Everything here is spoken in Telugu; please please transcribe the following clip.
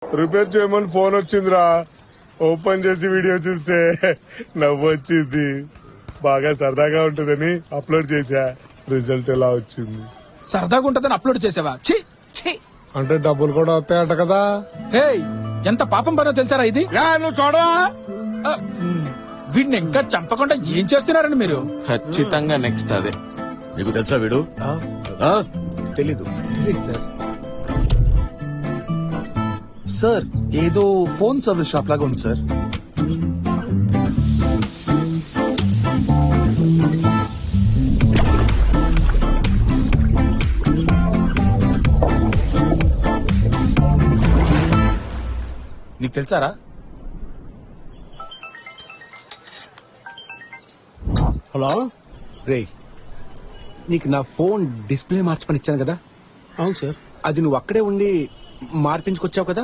రిపేర్ చేయమని ఫోన్ వచ్చిందిరా. ఓపెన్ చేసి వీడియో చూస్తే నవ్వు వచ్చింది. బాగా సరదాగా ఉంటుందని అప్లోడ్ చేశా. రిజల్ట్ ఎలా వచ్చింది? సరదాగా ఉంటదని అప్లోడ్ చేసావా? ఛీ ఛీ. అంటే డబ్బులు కూడా వస్తాయంట కదా. ఏయ్, ఎంత పాపం పనో తెలుసారా ఇది? నువ్వు చూడవా? ఆ, వీడిని ఇంకా చంపకుండా ఏం చేస్తున్నారండి మీరు? ఖచ్చితంగా నెక్స్ట్ అదే. నీకు తెలుసా వీడు? తెలీదు సార్. సార్ ఏదో ఫోన్ సర్వీస్ షాప్ లాగా ఉంది సార్. నీకు తెలుసారా? హలో రే, నీకు నా ఫోన్ డిస్ప్లే మార్చమని ఇచ్చాను కదా. అవును సార్. అది నువ్వు అక్కడే ఉండి మార్పించుకొచ్చావు కదా.